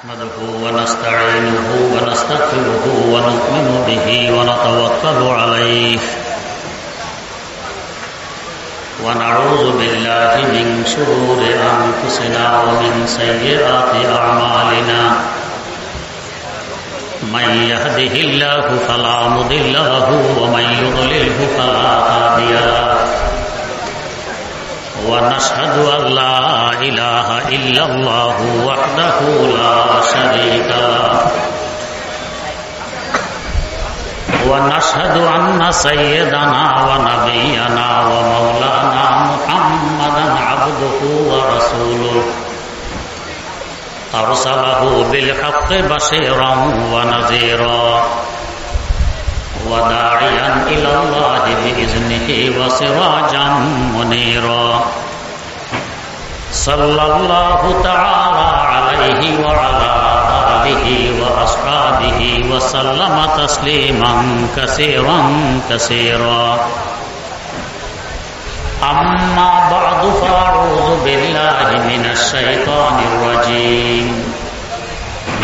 نحمده ونستعينه ونستغفره ونؤمن به ونتوكل عليه ونعوذ بالله من شرور أنفسنا ومن سيئات أعمالنا من يهده الله فلا مضل له ومن يضلله فلا هادي له ونشهد أن لا إله إلا الله وحده لا شريك له ونشهد أن سيدنا ونبينا ومولانا محمدا عبده ورسوله أرسله بالحق بشيرا ونذيرا وداعيا إلى الله بإذنه وسراجا منيرا صلى الله تعالى عليه وعلى آله وأصحابه وسلم تسليما كثيرا كثيرا أما بعد فأعوذ بالله من الشيطان الرجيم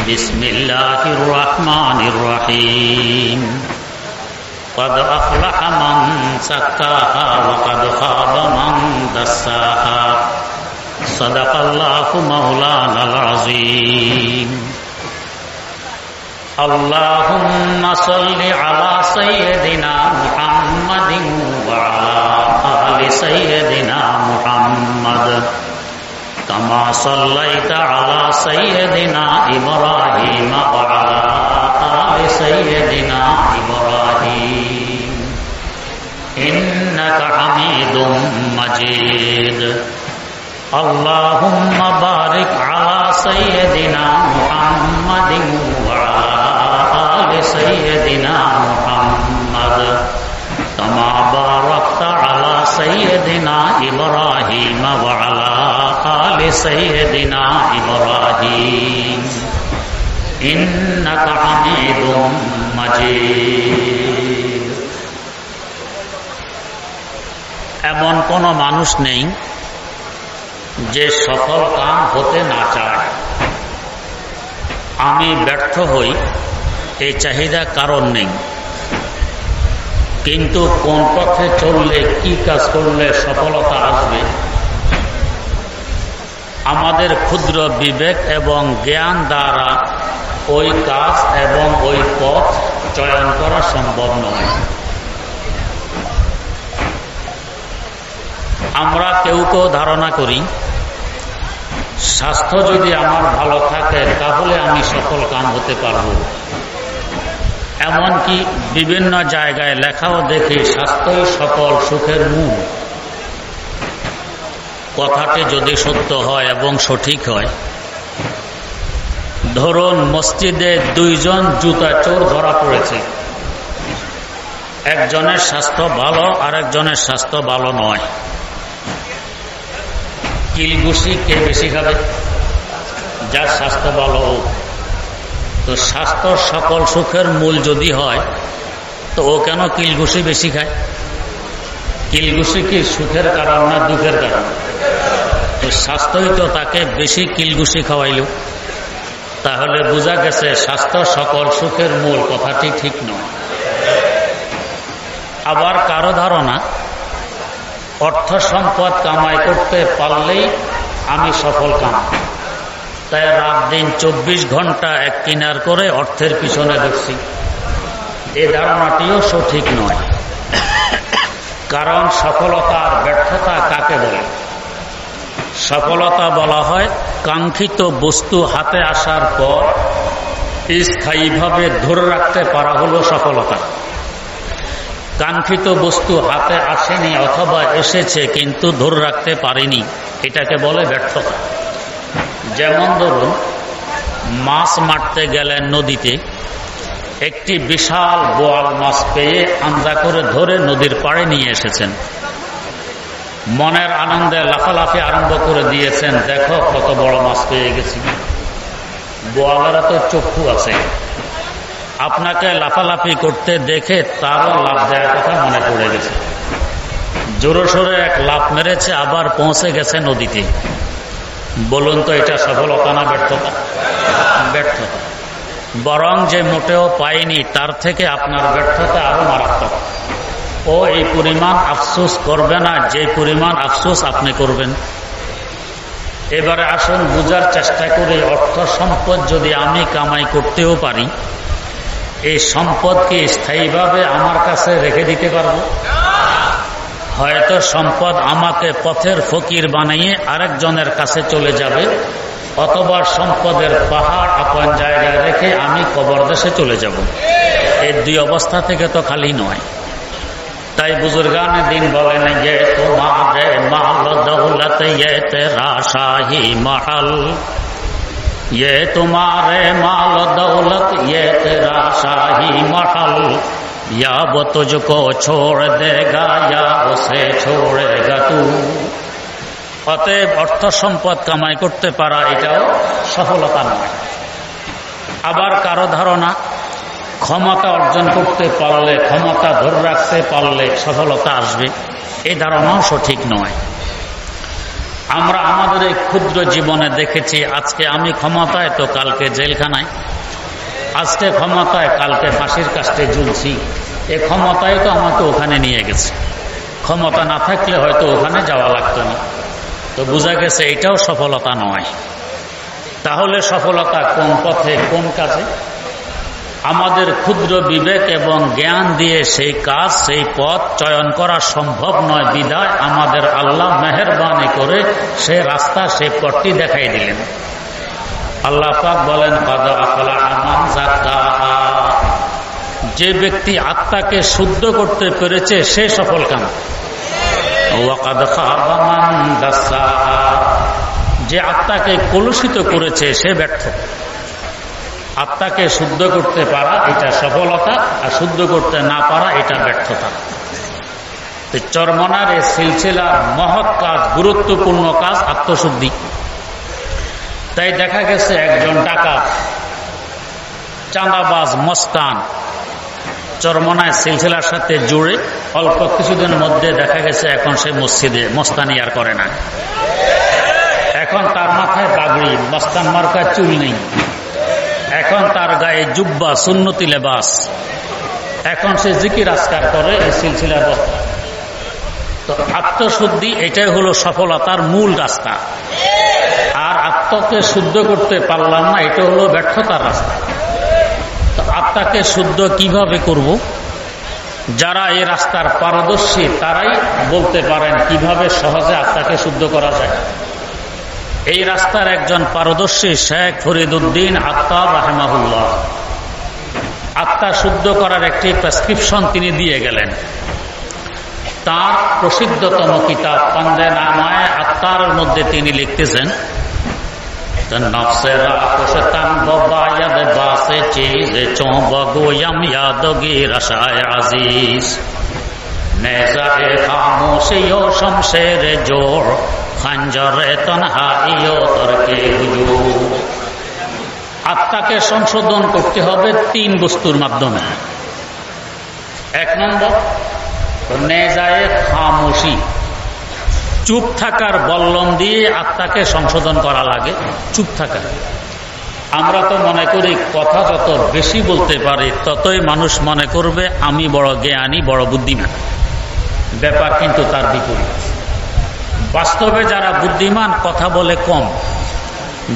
بسم الله الرحمن الرحيم قد أفلح من زكاها وقد خاب من دساها صدق الله مولانا العظيم اللهم صل على سيدنا محمد وعلى آل سيدنا محمد كما صليت على سيدنا إبراهيم وعلى آل سيدنا إبراهيم إنك حميد مجيد اللهم بارك على سيدنا محمد وعلى آل سيدنا محمد كما باركت على سيدنا إبراهيم وعلى آل سيدنا إبراهيم إنك حميد مجيد এমন কোন মানুষ নেই যে সফল কাম হতে না চায়। আমি ব্যর্থ হই এই চাহিদা কারণ নেই, কিন্তু কোন পথে চললে কি কাজ করলে সফলতা আসবে আমাদের ক্ষুদ্র বিবেক এবং জ্ঞান দ্বারা ওই কাজ এবং ওই পথ চয়ন করা সম্ভব নয়। আমরা কেউ কেউ ধারণা করি স্বাস্থ্য যদি আমার ভালো থাকে তাহলে আমি সফল কাম হতে পারব। এমনকি বিভিন্ন জায়গায় লেখাও দেখি স্বাস্থ্যই সকল সুখের মূল। কথাটি যদি সত্য হয় এবং সঠিক হয়, ধরুন মসজিদে দুইজন জুতা চোর ধরা পড়েছে, একজনের স্বাস্থ্য ভালো আর একজনের স্বাস্থ্য ভালো নয়। কিলঘুষি কে বেশি খাবে? যার স্বাস্থ্য ভালো হোক। তো স্বাস্থ্য সকল সুখের মূল যদি হয় তো ও কেন কিলঘুষি বেশি খায়? কিলঘুষি কি সুখের কারণ না দুঃখের কারণ? তো স্বাস্থ্যই তো তাকে বেশি কিলঘুষি খাওয়াইল। তাহলে বোঝা গেছে স্বাস্থ্য সকল সুখের মূল, কথাটি ঠিক নয়। আবার কারো ধারণা অর্থ সম্পদ কামাই করতে পারলেই আমি সফল কাম, তাই রাত দিন 24 ঘন্টা এক কিনার করে অর্থের পিছনে দৌড়ছি। এই ধারণাটিও সঠিক নয়। কারণ সফলতা আর ব্যর্থতা কাকে বলে? সফলতা বলা হয় কাঙ্ক্ষিত বস্তু হাতে আসার পর স্থায়ীভাবে ধরে রাখতে পারা হলো সফলতা। কাঙ্ক্ষিত বস্তু হাতে আসেনি অথবা এসেছে কিন্তু ধরে রাখতে পারেনি, এটাকে বলে ব্যর্থতা। যেমন ধরুন মাছ মারতে গেলেন নদীতে, একটি বিশাল বোয়াল মাছ পেয়ে আঞ্জা করে ধরে নদীর পাড়ে নিয়ে এসেছেন। মনের আনন্দে লাফালাফি আরম্ভ করে দিয়েছেন, দেখো কত বড় মাছ পেয়ে গেছি। বোয়ালেরা তো চক্ষু আছে, আপনাকে লাফালাফি করতে দেখে তারও লাফ দেওয়ার কথা মনে পড়ে গেছে। জোরে সোরে এক লাফ মেরেছে, আবার পৌঁছে গেছে নদীতে। বলুন তো এটা সফলতা না ব্যর্থতা? ব্যর্থতা, বরং যে মোটেও পাইনি তার থেকে আপনার ব্যর্থতা আরো মারাত্মক। ও এই পরিমাণ আফসোস করবে না যে পরিমাণ আফসোস আপনি করবেন। এবারে আসুন বুঝার চেষ্টা করি, অর্থ সম্পদ যদি আমি কামাই করতেও পারি, এই সম্পদকে স্থায়ীভাবে আমার কাছে রেখে দিতে পারবো? হয়তো সম্পদ আমাকে পথের ফকির বানিয়ে আরেকজনের কাছে চলে যাবে, অথবা সম্পদের পাহাড় আপন জায়গায় রেখে আমি কবর দেশে চলে যাব। এই দুই অবস্থা থেকে তো খালি নয়। তাই বুজুর্গান দিন বলেন, ये तुम्हारे माल दौलत ये तेरा शाही महल, ये तुम्हारे माल दौलत ये तेरा शाही महल, या वो तुझको छोड़ देगा या उसे छोड़ेगा तू। অতএব অর্থ সম্পদ কামাই করতে পারা এটাও সফলতা নয়। আবার কারো ধারণা ক্ষমতা অর্জন করতে পারলে, ক্ষমতা ধরে রাখতে পারলে সফলতা আসবে, এই ধারণাও সঠিক নয়। আমরা আমাদের এই ক্ষুদ্র জীবনে দেখেছি, আজকে আমি ক্ষমতায় তো কালকে জেলখানায়, আজকে ক্ষমতায় কালকে ফাঁসির কাস্টে ঝুলছি। এই ক্ষমতায় তো আমাকে ওখানে নিয়ে গেছে, ক্ষমতা না থাকলে হয়তো ওখানে যাওয়া লাগতো না। তো বোঝা গেছে এটাও সফলতা নয়। তাহলে সফলতা কোন পথে, কোন কাজে? আমাদের ক্ষুদ্র বিবেক এবং জ্ঞান দিয়ে সেই কাজ, সেই পথ চয়ন করা সম্ভব নয়। বিধায় আমাদের আল্লাহ মেহেরবানি করে সে রাস্তা, সে পথটি দেখাই দিলেন। আল্লাহ পাক বলেন, কদ আফলাহা মান যাক্কাহা, যে ব্যক্তি আত্মাকে শুদ্ধ করতে পেরেছে সে সফল কাম। ওয়া কদ খাবা মান দাসসাহা, যে আত্মাকে কলুষিত করেছে সে ব্যর্থ। আত্মাকে শুদ্ধ করতে পারা এটা সফলতা, আর শুদ্ধ করতে না পারা এটা ব্যর্থতা। চরমনার এই সিলসিলার মহৎ কাজ, গুরুত্বপূর্ণ কাজ আত্মশুদ্ধি। তাই দেখা গেছে একজন ডাকাত, চাঁদাবাজ, মস্তান চরমনায় সিলসিলার সাথে জুড়ে অল্প কিছুদিনের মধ্যে দেখা গেছে এখন সে মসজিদে মস্তানি আর করে না। এখন তার মাথায় পাগড়ি, মস্তান মার্কা চুল নেই। এখন তার গায়ে জুব্বা, সুন্নতি লেবাস। এখন সে জিকির আজকার করে এই সিলসিলার বক্তা। তো আত্মশুদ্ধি এটাই হলো সফলতার মূল রাস্তা। আর আত্মাকে শুদ্ধ করতে পারলাম না, এটা হলো ব্যর্থতার রাস্তা। তো আত্মাকে শুদ্ধ কিভাবে করব? যারা এই রাস্তার পারদর্শী তারাই বলতে পারেন কিভাবে সহজে আত্মাকে শুদ্ধ করা যায়। এই রাস্তার একজন পারদর্শী শেখ ফরিদউদ্দিন আত্তার রাহিমাহুল্লাহ আত্মা শুদ্ধ করার একটি প্রেসক্রিপশন তিনি দিয়ে গেলেন। তার প্রসিদ্ধতম কিতাব পান্দে নামায় আত্মার মধ্যে তিনি লিখতেছেন, নফসে রাখোশ তন বায়াদ বাসে চিজ চৌবগোয়ম ইয়াদগি রসায় আজিজ নেজারে খামোশিও শমশের জোর খঞ্জরে তনহাইও তরকে হুজুর। আত্মাকে সংশোধন করতে হবে তিন বস্তুর মাধ্যমে। এক নম্বর, নেজায়ে খামোশি, চুপ থাকার বল্লম দিয়ে আত্মাকে সংশোধন করা লাগে। চুপ থাকা। আমরা তো মনে করি কথা যত বেশি বলতে পারি ততই মানুষ মনে করবে আমি বড় জ্ঞানী, বড় বুদ্ধিমান। ব্যাপার কিন্তু তার বিপরীত। বাস্তবে যারা বুদ্ধিমান কথা বলে কম,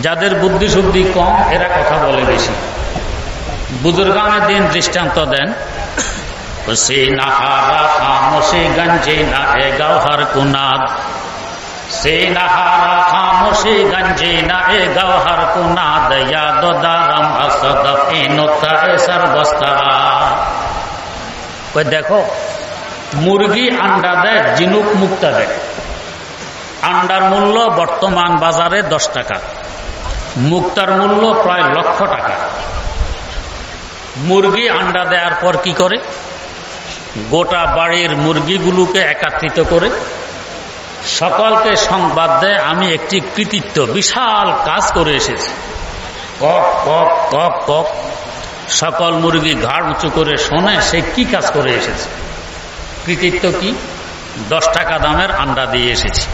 যাদের বুদ্ধি শুদ্ধি কম এরা কথা বলে বেশি। বুজুর্গানের দিন দৃষ্টান্ত দেন, সে নাহারা খামোশে গঞ্জে না এ গওহর কুনাদ, সে নাহারা খামোশে গঞ্জে না এ গওহর কুনাদ, ইয়াদ দারম আসদফে নোতা এ সরবস্তারা। কই দেখো, মুরগি আন্ডা দেয়, জিনুক মুক্তা দেয়। আন্ডার মূল্য বর্তমান বাজারে 10 টাকা, মুক্তার মূল্য প্রায় 1 লক্ষ টাকা। মুরগি আন্ডা দেওয়ার পর কি করে? গোটা বাড়ির মুরগিগুলোকে একত্রিত করে সকলকে সংবাদ দেয়, আমি একটি কৃতিত্ব, বিশাল কাজ করে এসেছি। কক কক কক কক। সকল মুরগি ঘাড় উঁচু করে শোনে সে কি কাজ করে এসেছে। কৃতিত্ব কি? 10 টাকা দামের আন্ডা দিয়ে এসেছি।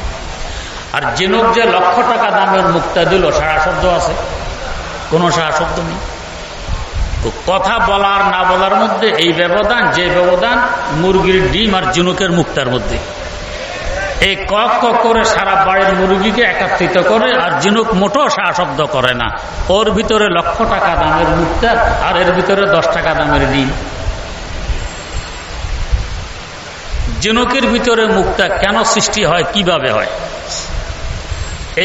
আর জিনুক যে 1 লক্ষ টাকা দামের মুক্তা দিল, সারা শব্দ আছে। কোনো সাহসব্দ নেই। কথা বলার না বলার মধ্যে এই ব্যবধান, যে ব্যবধান মুরগির ডিম আর ঝিনুকের মুক্তার মধ্যে। এই কক কক করে সারা বাড়ির মুরগিকে একত্রিত করে, আর ঝিনুক মোটেও সাহসব্দ করে না। ওর ভিতরে লক্ষ টাকা দামের মুক্তা, আর এর ভিতরে 10 টাকা দামের ডিম। ঝিনুকের ভিতরে মুক্তা কেন সৃষ্টি হয়, কিভাবে হয়?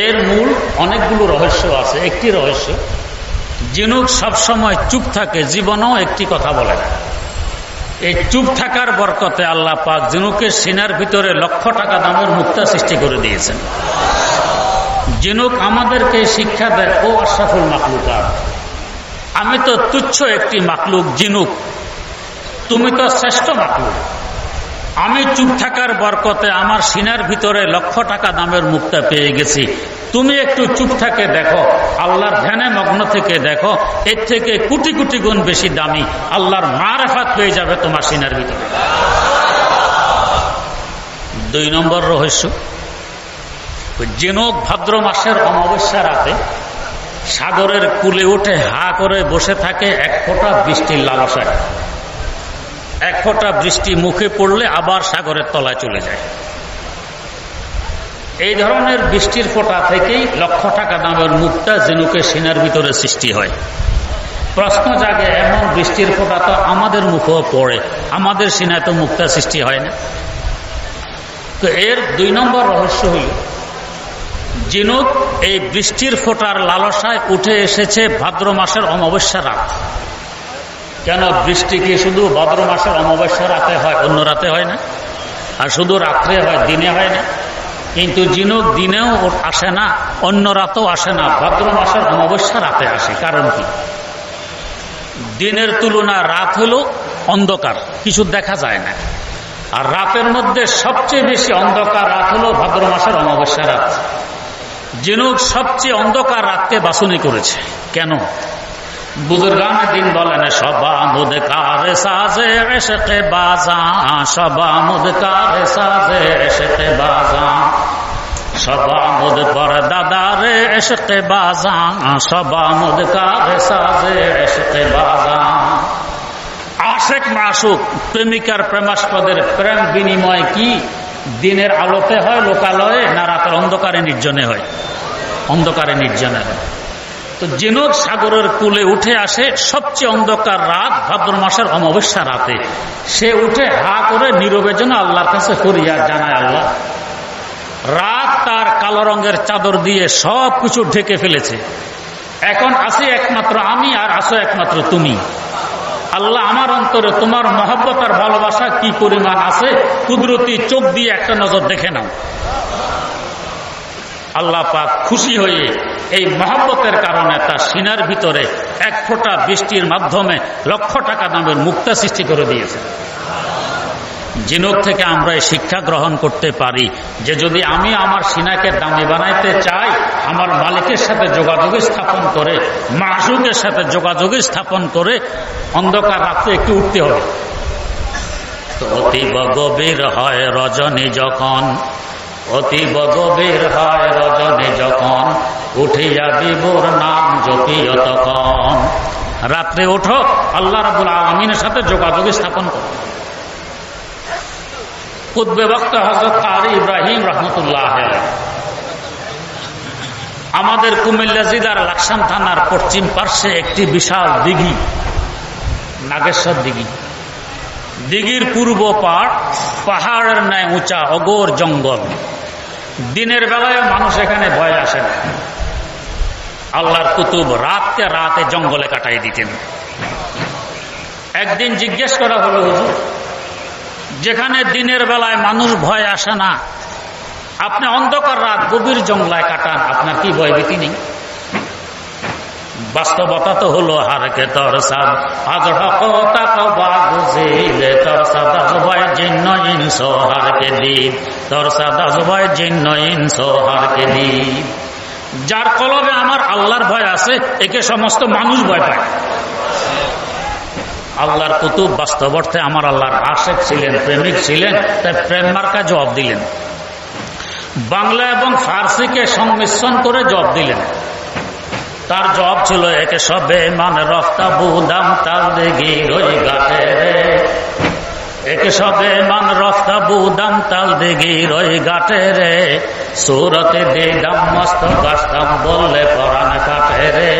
এর মূল অনেকগুলো রহস্য আছে। একটি রহস্য, ঝিনুক সবসময় চুপ থাকে, জীবনেও একটি কথা বলে না। এই চুপ থাকার বরকতে আল্লাহ পাক ঝিনুকের সিনার ভিতরে লক্ষ টাকা দামের মুক্তা সৃষ্টি করে দিয়েছেন। ঝিনুক আমাদেরকে শিক্ষা দেয়, ও আশরাফুল মাখলুকাত, আমি তো তুচ্ছ একটি মাখলুক ঝিনুক, তুমি তো শ্রেষ্ঠ মাখলুক। আমি চুপ থাকার বরকতে আমার সিনার ভিতরে লক্ষ টাকা দামের মুক্তা পেয়ে গেছি। তুমি একটু চুপ থাকে দেখো, আল্লাহর ধ্যানে মগ্ন থেকে দেখো, এর থেকে কোটি কোটি গুণ বেশি দামি আল্লাহর মারেফাত পেয়ে যাবে তোমার সিনার ভিতরে। 2 নম্বর রহস্য, ঝিনুক ভাদ্র মাসের অমাবস্যা রাতে সাগরের কূলে উঠে হা করে বসে থাকে এক ফোঁটা বৃষ্টির লালসায়। এক ফোঁটা বৃষ্টি মুখে পড়লে আবার সাগরের তলায় চলে যায়। এই ধরনের বৃষ্টির ফোঁটা থেকেই লক্ষ টাকা দামের মুক্তা ঝিনুকের সিনার ভিতরে সৃষ্টি হয়। প্রশ্ন জাগে, এমন বৃষ্টির ফোঁটা তো আমাদের মুখেও পড়ে, আমাদের সিনায় তো মুক্তা সৃষ্টি হয় না। তো এর 2 নম্বর রহস্য হইল, ঝিনুক এই বৃষ্টির ফোঁটার লালসায় উঠে এসেছে ভাদ্র মাসের অমাবস্যা রাত। কেন, বৃষ্টি কি শুধু ভাদ্র মাসের অমাবস্যা রাতে হয়, অন্য রাতে হয় না? আর শুধু রাত্রে হয়, দিনে হয় না? কিন্তু ঝিনুক দিনেও আসে না, অন্য রাতেও আসে না, ভাদ্র মাসের অমাবস্যা রাতে আসে। কারণ কি? দিনের তুলনা রাত হলো অন্ধকার, কিছু দেখা যায় না। আর রাতের মধ্যে সবচেয়ে বেশি অন্ধকার রাত হলো ভাদ্র মাসের অমাবস্যা রাত। ঝিনুক সবচেয়ে অন্ধকার রাতকে বাছনি করেছে। কেন? বুজুর্গান দিন বলেন, সবা মুদকার সাজে এশকে বাজা, সবা মুদকার সাজে এশকে বাজা, সবা মুদ পর দাদারে এশকে বাজা, সবা মুদকার সাজে এশকে বাজা। আশেক মাসুক, প্রেমিকার প্রেমাস্পদের প্রেম বিনিময় কি দিনের আলোতে হয় লোকালয়ে, না রাতের অন্ধকারে নির্জনে হয়? অন্ধকারে নির্জনে হয়। তো ঝিনুক সাগরের কূলে উঠে আসে সবচেয়ে অন্ধকার রাত, ভাদ্র মাসের অমাবস্যা রাতে। সে উঠে হা করে নীরবে যেন আল্লাহর কাছে ফরিয়াদ জানায়, আল্লাহ, রাত তার কালো রঙের চাদর দিয়ে সব কিছু ঢেকে ফেলেছে, এখন আছি একমাত্র আমি, আর আছো একমাত্র তুমি। আল্লাহ, আমার অন্তরে তোমার মহব্বত আর ভালোবাসা কি পরিমাণ আছে, কুদরতি চোখ দিয়ে একটা নজর দেখে নাও। আল্লাহ পাক খুশি হয়ে এই মহব্বতের কারণে তার সিনার ভিতরে এক ফোঁটা বৃষ্টির মাধ্যমে লক্ষ টাকা দামের মুক্তা সৃষ্টি করে দিয়েছে। ঝিনুক থেকে আমরা এই শিক্ষা গ্রহণ করতে পারি যে যদি আমি আমার সিনাকে দামি বানাইতে চাই, আমার মালিকের সাথে যোগাযোগ স্থাপন করে, মাসুকের সাথে যোগাযোগ স্থাপন করে অন্ধকার রাতে একটু উঠতে হবে। তো অতীব গভীর হয় রজনী যখন, অতীব গভীর হয় রজনী যখন, উঠিয়া বিভোর নাম জপিও তখন। রাত্রে ওঠো, আল্লাহ রাব্বুল আলামিনের সাথে যোগাযোগ স্থাপন করো। কুতবে বক্তা হযরত কারি ইব্রাহিম রাহমাতুল্লাহ আলাইহি আমাদের কুমিল্লা জেলার লাকসাম থানার পশ্চিম পার্শ্বে একটি বিশাল দিঘি, নাগেশ্বর দিঘি। দিঘির পূর্ব পাড় পাহাড়ের ন্যায় উঁচা অগোর জঙ্গল। দিনের বেলায় মানুষ এখানে ভয় আসে না। আল্লাহর কুতুব রাতকে রাতে জঙ্গলে কাটাই দিতেন। একদিন জিজ্ঞেস করা হলো, হুজুর, যেখানে দিনের বেলায় মানুষ ভয় আসে না, আপনি অন্ধকার রাত গভীর জঙ্গলায় কাটান, আপনার কি ভয় ভীতি নেই? বাস্তবতা তো হলো হারকে তোর সাদ আজ হকতা কবা বুঝিলে তোর সাদা জবাই জিন্ন ইনসো হারকে দিন, তোর সাদা জবাই জিন্ন ইনসো হারকে দিন। যার কলবে আমার আল্লাহর ভয় আছে, একে সমস্ত মানুষ ভয় পায়। আল্লাহর কুতুব বাস্তব অর্থে আমার আল্লাহর আশেক ছিলেন, প্রেমিক ছিলেন, তাই প্রেম মার্কা জবাব দিলেন। বাংলা এবং ফার্সিকে সংমিশ্রণ করে জবাব দিলেন। তার জবাব ছিল একে সবে মানে রফতা বুদাম তাল দেগি রই গাটে রে, একে সবে মান রফতা বুদাম তাল দেগি রই গাটে রে, সুরতে দিদাম মস্ত গাছতাম বললে পরাণ কাটে রে,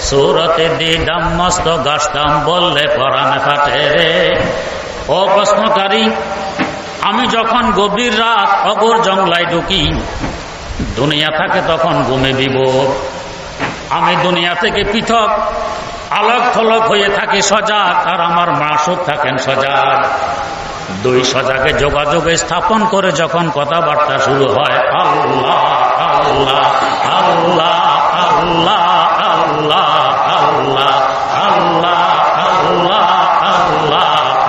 সুরতে দিদাম মস্ত গাছতাম বললে পরাণ কাটে রে। ও প্রশ্নকারী, আমি যখন গভীর রাত অগর জঙ্গলায় ঢুকি, দুনিয়া থাকে তখন ঘুমে বিভোর, আমি দুনিয়া থেকে পৃথক আলোক থলক হয়ে থাকি সজাগ, আর আমার মাসুদ থাকেন সজাগ। দুই সজাগে যোগাযোগে স্থাপন করে যখন কথাবার্তা শুরু হয়, আল্লাহ আল্লাহ আল্লাহ আল্লাহ আল্লাহ আল্লাহ আল্লাহ আল্লাহ আল্লাহ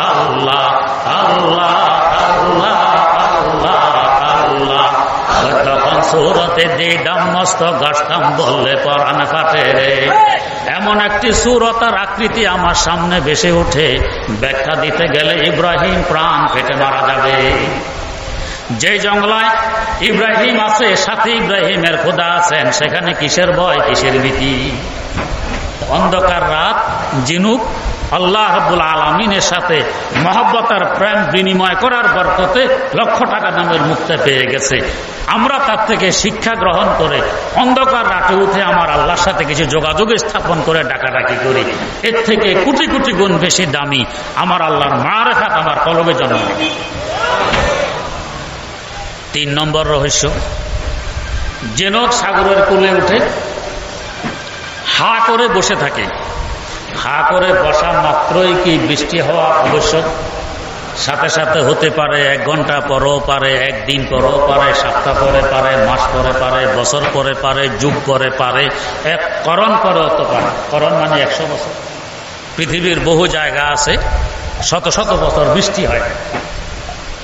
আল্লাহ আল্লাহ আল্লাহ আল্লাহ, তখন সুরতে দিদাম মস্ত গাছতাম বললে পরাণ কাটে রে। এমন একটি সুরতার আকৃতি আমার সামনে ভেসে ওঠে, ব্যাখ্যা দিতে গেলে ইব্রাহিম প্রাণ ফেটে মারা যাবে। যে জঙ্গলায় ইব্রাহিম আছে, সাথে ইব্রাহিমের খোদা আছেন, সেখানে কিসের ভয়, কিসের ভীতি? অন্ধকার রাত, জিনুক আল্লাহ রাব্বুল আলামিনের সাথে মহব্বতার প্রেম বিনিময় করার বরকতে লক্ষ টাকা দামের মুক্তি পেয়ে গেছে। আমরা তার থেকে শিক্ষা গ্রহণ করে অন্ধকার রাতে উঠে আমার আল্লাহর সাথে কিছু যোগাযোগ স্থাপন করে ডাকাডাকি করি, এর থেকে কোটি কোটি গুণ বেশি দামি আমার আল্লাহর মারেফাত আমার কলবে জন্ম। 3 নম্বর রহস্য, জিনুক সাগরের কূলে উঠে হা করে বসে থাকে। হা করে বসা মাত্রই কি বৃষ্টি হওয়া আবশ্যক? সাথে সাথে হতে পারে, 1 ঘন্টা পরেও পারে, 1 দিন পরেও পারে, সপ্তাহ পরে পারে, মাস পরে পারে, বছর পরে পারে, যুগ পরে পারে, এক করণ পরেও তো পারে। করণ মানে 100 বছর। পৃথিবীর বহু জায়গা আছে শত শত বছর বৃষ্টি হয়,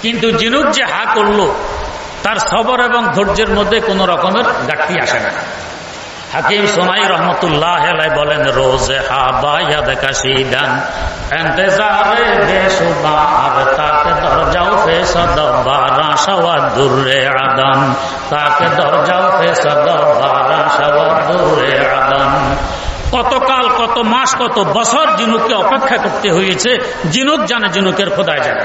কিন্তু জিনুক যে হা করলো তার সবর এবং ধৈর্যের মধ্যে কোনো রকমের ঘাটতি আসে না। হাকিম সোনাই রহমতুল্লাহ আলাইহি বলেন, রোজে হাবা ইয়াদ কাশিদান ইন্তজারে বেশুমার, তাকে দরজাও ফেসদ বারা শাওয়াদুরে আদান, তাকে দরজাও ফেসদ বারা শাওয়াদুরে আদান। কতকাল, কত মাস, কত বছর জিনুককে অপেক্ষা করতে হয়েছে, জিনুক জানে, জিনুকের খোদায় জানে।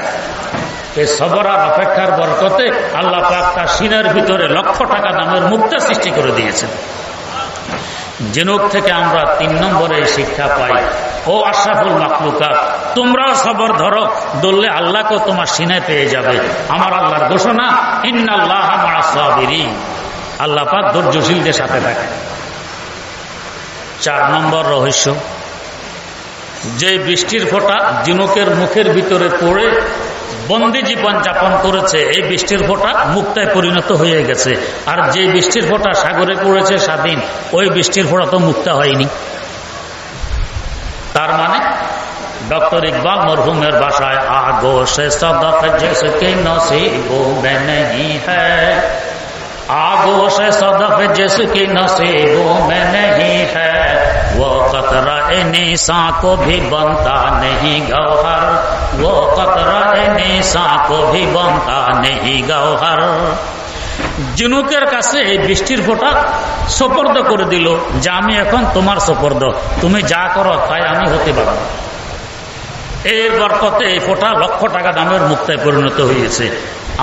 এই সবর আর অপেক্ষার বরকতে আল্লাহ পাক তার সিনের ভিতরে লক্ষ টাকা দামের মুক্তা সৃষ্টি করে দিয়েছেন। জিনুক থেকে আমরা 3 নম্বরে শিক্ষা পাই, ও আশরাফুল মাখলুকাত, তোমরাও সবর ধরো, দললে আল্লাহকে তোমার সিনে পেয়ে যাবে। আমার আল্লাহর ঘোষণা, ইন্নাল্লাহা মা'আস সাবিরিন, আল্লাহ পাক ধৈর্যশীলদের সাথে থাকে। 4 নম্বর রহস্য, যে বৃষ্টির ফোঁটা জিনুকের মুখের ভিতরে পড়ে বন্দি জীবন যাপন করেছে, এই বৃষ্টির ফোঁটা মুক্তায় পরিণত হয়ে গেছে। আর যে বৃষ্টির ফোঁটা সাগরে পড়েছে স্বাধীন, ওই বৃষ্টির ফোঁটা তো মুক্তা হয়নি। তার মানে ডক্টর ইকবাল মরহুমের ভাষায়, আগোশে সদফ জিসকে নসিবো মে नहीं है, আগোশে সদফ জিসকে নসিবো মে नहीं है, वो कतरा निसा को भी बनता नहीं गौहर, वो कतरा निसा को भी बनता नहीं गौहर। জিনুকের কাছে এই বৃষ্টির ফোঁটা সোপর্দ করে দিল, যে আমি এখন তোমার সোপর্দ, তুমি যা করো তাই আমি হতে পারব। এর বরকতে এই ফোঁটা লক্ষ টাকা দামের মুক্তায় পরিণত হয়েছে।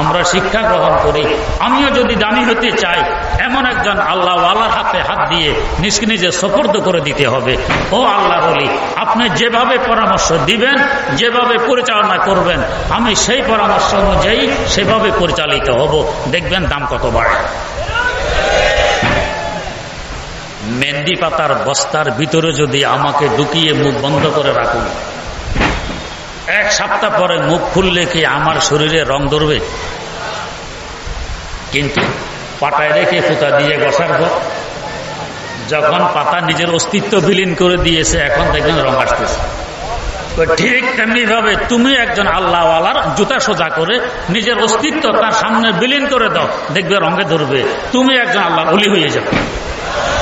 আমরা শিক্ষা গ্রহণ করি, আমিও যদি দামি হতে চাই, এমন একজন আল্লাহওয়ালার হাতে হাত দিয়ে নিজকে নিজে সোপর্দ করে দিতে হবে। ও আল্লাহ বলি, আপনি যেভাবে পরামর্শ দিবেন, যেভাবে পরিচালনা করবেন, আমি সেই পরামর্শ অনুযায়ী সেভাবে পরিচালিত হব। দেখবেন দাম কত বাড়ে। মেহেন্দি পাতার বস্তার ভিতরে যদি আমাকে ঢুকিয়ে মুখ বন্ধ করে রাখুন, 1 সপ্তাহ পরে মুখ খুললে কি আমার শরীরে রং ধরবে? কিন্তু পাতায় রেখে ফুটা দিয়ে বসার পর যখন পাতা নিজের অস্তিত্ব বিলীন করে দিয়েছে, এখন দেখবেন রং আসতেছে। ঠিক তেমনি ভাবে তুমি একজন আল্লাহওয়ালার জুতা সোজা করে নিজের অস্তিত্ব তার সামনে বিলীন করে দাও, দেখবে রঙে ধরবে, তুমি একজন আল্লাহর ওলি হয়ে যাবে,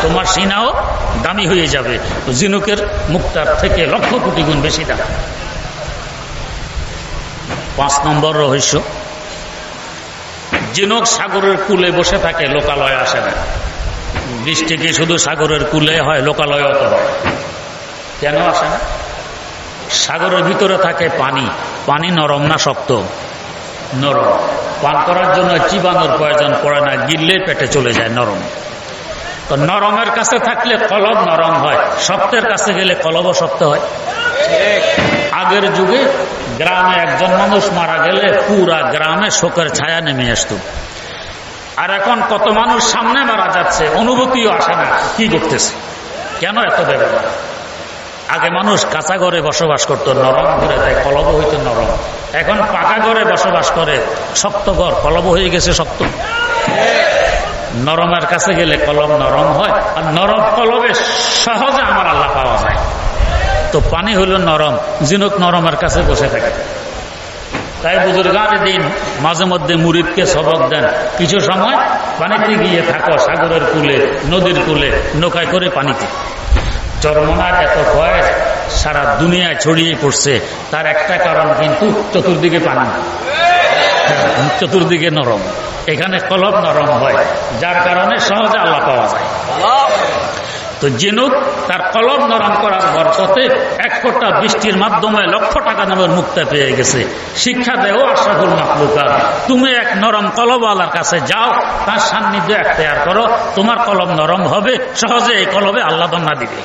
তোমার সিনাও দামি হয়ে যাবে, জিনুকের মুক্তার থেকে লক্ষ কোটি গুণ বেশি দাম। 5 নম্বর রহস্য, জিনুক সাগরের কূলে বসে থাকে, লোকালয়ে আসে না। বৃষ্টি কি শুধু সাগরের কূলে হয়, লোকালয়ে তো হয়? কেন আসে না? সাগরের ভিতরে থাকে পানি। পানি নরম না শক্ত? নরম। পান করার জন্য চিবানোর প্রয়োজন পড়ে না, গিললে পেটে চলে যায়, নরম। তো নরমের কাছে থাকলে কলব নরম হয়, শক্তের কাছে গেলে কলবও শক্ত হয়। আগের যুগে গ্রামে একজন মানুষ মারা গেলে পুরা গ্রামে শোকের ছায়া নেমে আসত। আর এখন কত মানুষ সামনে মারা যাচ্ছে, অনুভূতিও আসে না কি করতেছে। কেন এত ব্যবহার? আগে মানুষ কাঁচা ঘরে বসবাস করতো, নরম ঘরে, তাই কলব হইতো নরম। এখন পাকা ঘরে বসবাস করে, শক্ত ঘর, কলব হয়ে গেছে শক্ত। নরমের কাছে গেলে কলব নরম হয়, আর নরম কলবে সহজে আমার আল্লাহ পাওয়া যায়। তো পানি হইল নরম, জিনুক নরমের কাছে বসে থাকে। তাই বুজুর্গান দিন মাঝে মধ্যে মুরিদকে সবক দেন, কিছু সময় পানিতে গিয়ে থাকো, সাগরের কূলে, নদীর কূলে, নৌকায় করে পানিতে। চরমনার এত ভয় সারা দুনিয়ায় ছড়িয়ে পড়ছে, তার একটা কারণ কিন্তু চতুর্দিকে পানি, চতুর্দিকে নরম। এখানে কলব নরম হয়, যার কারণে সহজে আল্লাহ পাওয়া যায়। তো জিনুক তার কলব নরম করার বরকতে 1 ফোঁটা বৃষ্টির মাধ্যমে লক্ষ টাকা দামের মুক্তা পেয়ে গেছে। শিক্ষা দেও আশরাফুল মাখলুকাত, তুমি এক নরম কলবওয়ালার কাছে যাও, তার সান্নিধ্য এখতিয়ার করো, তোমার কলব নরম হবে, সহজে এই কলবে আল্লাহ দন্না দিবে,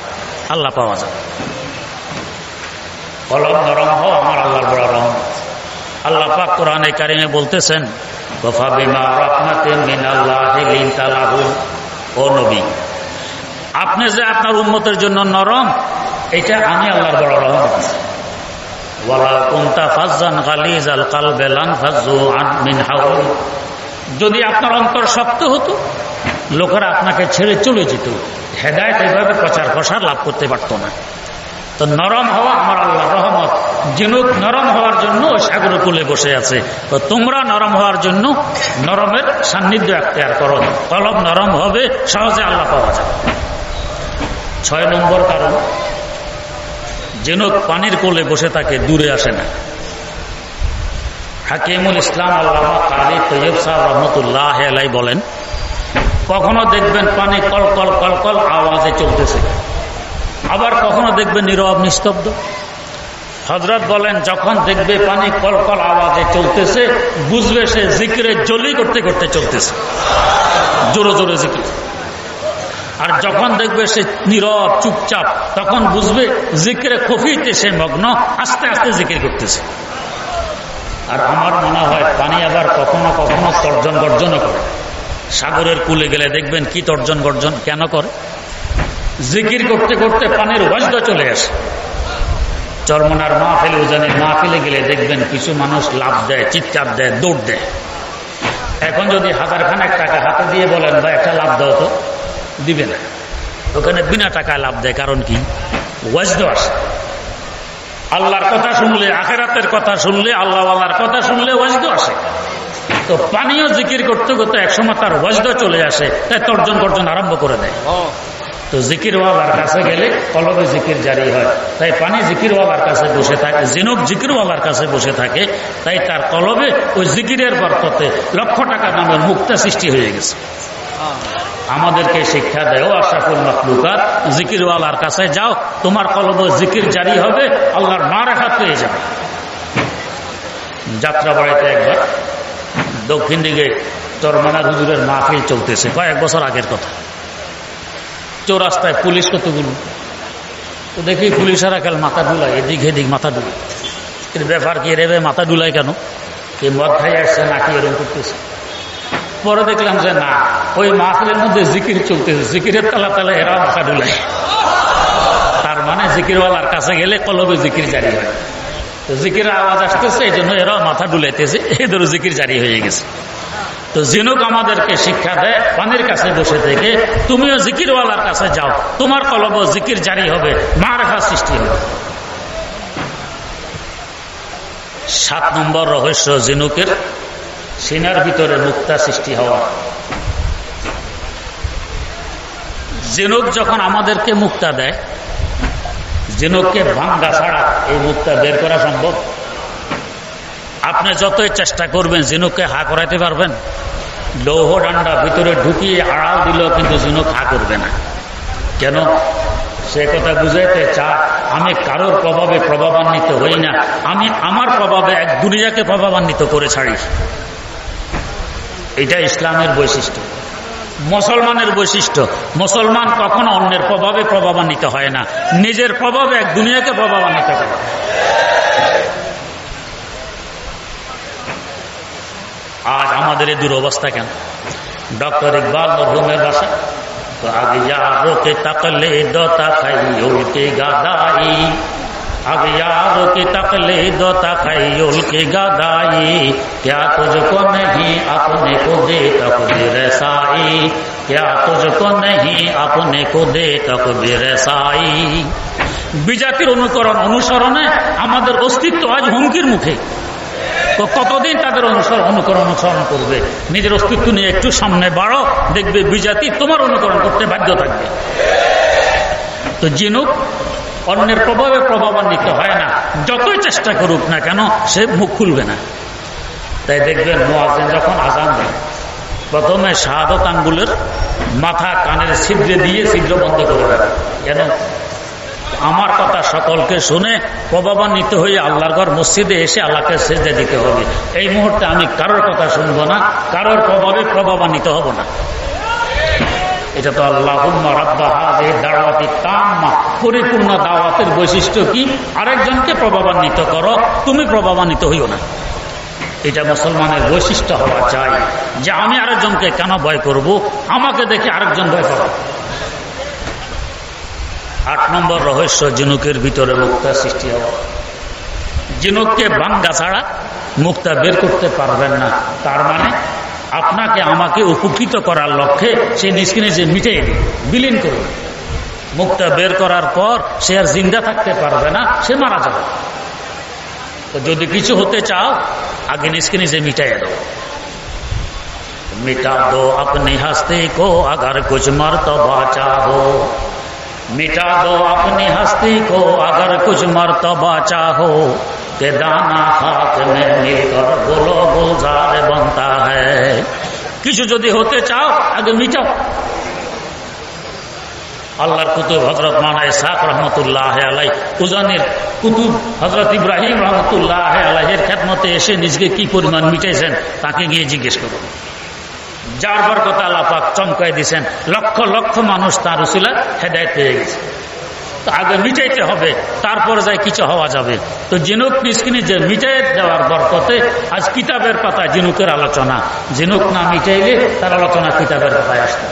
আল্লাহ পাওয়া যাবে। কলব নরম হও, আমার আল্লাহর বড় রহমত। আল্লাহ পাক কোরআনে কারিমে বলতেছেন, ওয়া বিমা রাহমাতিন মিনাল্লাহি লিনতা লাহুম, ও নবী, আপনি যে আপনার উম্মতের জন্য নরম, এটা আমি আল্লাহর বড় রহমত। ওয়ালা কুনতা ফাজ্জান গালিজাল কলবি লানফাজ্জু মিন হাওলি, যদি আপনার অন্তর শক্ত হতো, লোকেরা আপনাকে ছেড়ে চলে যেত, হেদায়েত এভাবে প্রচার প্রসার লাভ করতে পারত না। তো নরম হওয়া আমার আল্লাহর রহমত। জিনুক নরম হওয়ার জন্য ওই সাগর কূলে বসে আছে। তো তোমরা নরম হওয়ার জন্য নরমের সান্নিধ্য এখতিয়ার করো, কলব নরম হবে, সহজে আল্লাহ পাওয়া যাবে। 6 নম্বর কারণ, জিনুক পানির কোলে বসে থাকে, দূরে আসে না। হাকিমুল ইসলাম আল্লামা কারি তৈয়ব সাহেব রহমতুল্লাহ আলাইহি বলেন, কখনো দেখবেন পানি কলকল কলকল আওয়াজে চলতেছে, আবার কখনো দেখবেন নীরব নিস্তব্ধ। হযরত বলেন, যখন দেখবে পানি কলকল আওয়াজে চলতেছে, বুঝবে সে জিকিরে জলি করতে করতে চলতেছে, জোরে জোরে জিকির। আর যখন দেখবে সে নীরব চুপচাপ, তখন বুঝবে জিকিরে খফিতে সে মগ্ন, আস্তে আস্তে জিকির করতেছে। আর আমার মনে হয় পানি আবার কখনো কখনো তর্জন গর্জনও করে। সাগরের কূলে গেলে দেখবেন কি তর্জন গর্জন কেন করে? জিকির করতে করতে পানির ওয়াজদা চলে আসে। চরমনার মাহফিল, উজানের মাহফিলে গেলে দেখবেন কিছু মানুষ লাফ দেয়, চিৎকার দেয়, দৌড় দেয়। এখন যদি 1000 টাকা হাতে দিয়ে বলেন বা একটা লাফ দাও, তো দিবে না। ওখানে বিনা টাকায় লাভ দেয়, কারণ কি? ওয়াজদা আসে। আল্লাহর কথা শুনলে, আখিরাতের কথা শুনলে, আল্লাহওয়ালার কথা শুনলে ওয়াজদা আসে। তো পানিও জিকির করতে করতে একসময় তার ওয়াজদা চলে আসে, তাই তর্জন গর্জন আরম্ভ করে দেয়। তো জিকিরওয়ালার কাছে গেলে কলবে জিকির জারি হয়। তাই পানি জিকিরওয়ালার কাছে বসে থাকে, জিনুক জিকিরওয়ালার কাছে বসে থাকে, তাই তার কলবে ওই জিকিরের বরকতে লক্ষ টাকা দামের মুক্তা সৃষ্টি হয়ে গেছে। আমাদেরকে শিক্ষা দেয় আশরাফুল মাখলুকাত, জিকিরওয়ালার কাছে যাও, তোমার কলবে জিকির জারি হবে, আল্লাহর মারেফাত পেয়ে যাবে। যাত্রা বাড়িতে একবার দক্ষিণ দিকে চরমনার হুজুরের মাহফিল চলতেছে, কয়েক বছর আগের কথা। চৌরাস্তায় পুলিশ কতগুলো, তো দেখি পুলিশেরা কাল মাথা ডুলায়, এদিক এদিক মাথা ডুলায়। এর ব্যাপার কি? রেবে মাথা ডুলায় কেন? কি মদ খাই আসছে নাকি এরকম করতেছে? পরে দেখলাম যে না, ওই মাহফিলের মধ্যে জিকির চলতেছে, জিকিরের তালা তালা এরা মাথা ডুলায়। তার মানে জিকিরওয়ালার কাছে গেলে কলবে জিকির জারি হয়। তো জিকিরের আওয়াজ আসতেছে, এই জন্য এরাও মাথা ডুলাইতেছে, এদেরও জিকির জারি হয়ে গেছে। তো জিনুক আমাদেরকে শিক্ষা দেয়, পানির কাছে বসে থেকে তুমিও জিকিরওয়ালার কাছে যাও, তোমার কলব জিকির জারি হবে, মারেফাত সৃষ্টি হবে। 7 নম্বর রহস্য জিনুকের সিনার ভিতরে মুক্তা সৃষ্টি হওয়া। জিনুক যখন আমাদেরকে মুক্তা দেয়, জিনুককে ভাঙ্গা ছাড়া এই মুক্তা বের করা সম্ভব? আপনি যতই চেষ্টা করবেন জিনুককে হা করাইতে পারবেন? লৌহ ডান্ডা ভিতরে ঢুকিয়ে আড়াল দিল, কিন্তু জিনুক হা করবে না। কেন? সে কথা বুঝাইতে চায় আমি কারোর প্রভাবে প্রভাবান্বিত হই না, আমি আমার প্রভাবে এক দুনিয়াকে প্রভাবান্বিত করে ছাড়ি। এটা ইসলামের বৈশিষ্ট্য, মুসলমানের বৈশিষ্ট্য। মুসলমান কখনো অন্যের প্রভাবে প্রভাবান্বিত হয় না, নিজের প্রভাবে এক দুনিয়াকে প্রভাবান্বিত করে। আজ আমাদের এই দুরবস্থা কেন? ডক্টর ইকবাল মরহুমের ভাষা, तो अगियारों के तकलीद तखय्युल की गदाई, अगियारों की तकलीद तखय्युल की गदाई, क्या तुझको नहीं अपने को दे तकदीर साई, क्या तुझको नहीं अपने को दे तकदीर साई। বিজাতির অনুকরণ অনুসরণে আমাদের অস্তিত্ব আজ হুমকির মুখে। তো কতদিন তাদের অনুসরণ করবে? নিজের অস্তিত্ব নিয়ে একটু সামনে বাড়ো, দেখবে বিজাতি তোমার অনুকরণ করতে বাধ্য থাকবে। তো জিনুক অন্যের প্রভাবে প্রভাবান্বিত হয় না, যতই চেষ্টা করুক না কেন সে মুখ খুলবে না। তাই দেখবেন মুয়াজ্জিন যখন আযান দেয়, প্রথমে শাহাদাত আঙ্গুলের মাথা কানের ছিদ্রে দিয়ে ছিদ্র বন্ধ করে দেয়। কেন? আমার কথা সকলকে শুনে প্রভাবান্বিত হয়ে আল্লাহর ঘর মসজিদে এসে আল্লাহকে সেজদা দিতে হবে। এই মুহূর্তে আমি কারোর কথা শুনবো না, কারোর প্রভাবে প্রভাবান্বিত হব না। এটা তো আল্লাহুম্মা রাব্বা হাযিহি দাওয়াতি তাম্মা, পরিপূর্ণ দাওয়াতের বৈশিষ্ট্য কি? আরেকজনকে প্রভাবান্বিত করো, তুমি প্রভাবান্বিত হইও না। এটা মুসলমানের বৈশিষ্ট্য হওয়া চাই, যে আমি আরেকজনকে কেন ভয় করব, আমাকে দেখে আরেকজন ভয় করো। 8 নম্বর রহস্য, জিনুকের ভিতরে মুক্তা সৃষ্টি হওয়া। জিনুককে ভাঙ্গা ছাড়া মুক্তা বের করতে পারবেন না। তার মানে আপনাকে আমাকে উপকৃত করার লক্ষ্যে সে নিজকে নিজে মিটিয়ে দিন, বিলীন করুন। মুক্তা বের করার পর সে আর জিন্দা থাকতে পারবে না, সে মারা যাবে। তো যদি কিছু হতে চাও, আগে নিজকে নিজে মিটাইয়ে দাও। मिटा दो अपनी हस्ती को अगर कुछ मर्तबा चाहो, मिटा दो अपनी हस्ती को अगर कुछ मर्तबा चाहो, के दाना खाक में मिलकर गुलो गुलजार बनता है। কিছু যদি হতে চাও আগে মিটাও। আল্লাহর কুতুব হযরত মাওলানা ইসহাক রহমাতুল্লাহ আলাইহি, উজানির কুতুব হযরত ইব্রাহিম রহমাতুল্লাহ আলাইহির খেদমতে এসে নিজকে কি পরিমাণ মিটাইছেন তাকে গিয়ে জিজ্ঞেস করুন। যার বরকত আল্লাহ পাক চমকাই দিয়েছেন, লক্ষ লক্ষ মানুষ তার উসিলা হেদায়েত পেয়ে গেছে। তো আগে মিটাইতে হবে, তারপর যাই কিছু হওয়া যাবে। তো জিনুক মিসকিনি যে মিটাই দেওয়ার বরকতে আজ কিতাবের পাতায় জিনুকের আলোচনা। জিনুক না মিটাইলে তার আলোচনা কিতাবের পাতায় আসতে।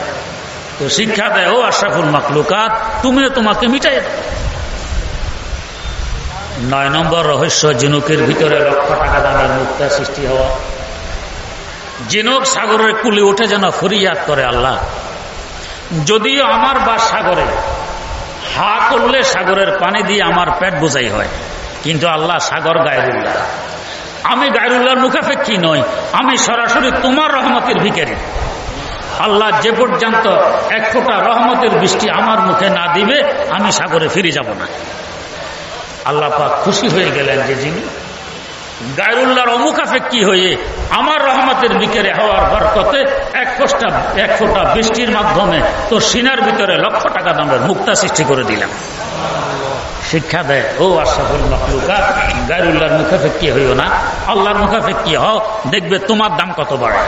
তো শিক্ষা দেয়, ও আশরাফুল মাখলুকাত, তুমিও তোমাকে মিটাই দাও। 9 নম্বর রহস্য, জিনুকের ভিতরে লক্ষ টাকা দামের মুক্তা সৃষ্টি হওয়া। জিনুক সাগরের কুলে উঠে যেন ফরিয়াদ করে, আল্লাহ যদিও আমার বাস সাগরে, হা করলে সাগরের পানি দিয়ে আমার পেট বোঝাই হয়, কিন্তু আল্লাহ সাগর গায়রুল্লাহ, আমি গায়রুল্লাহর মুখাপেক্ষী নই, আমি সরাসরি তোমার রহমতের ভিখারি। আল্লাহ যে পর্যন্ত 1 ফোঁটা রহমতের বৃষ্টি আমার মুখে না দিবে আমি সাগরে ফিরে যাব না। আল্লাহ পাক খুশি হয়ে গেলেন যে যিনি গায়রুল্লাহর অমুখাপেক্ষী হয়ে আমার রহমতের ভিখারি হওয়ার বরকতে 1 ফোঁটা বৃষ্টির মাধ্যমে তোর সিনার ভিতরে লক্ষ টাকা দামের মুক্তা সৃষ্টি করে দিলাম। শিক্ষা দেয়, ও আশরাফুল মাখলুকাত, গায়রুল্লাহর মুখাপেক্ষী হইও না, আল্লাহর মুখাপেক্ষী হও, দেখবে তোমার দাম কত বাড়ে।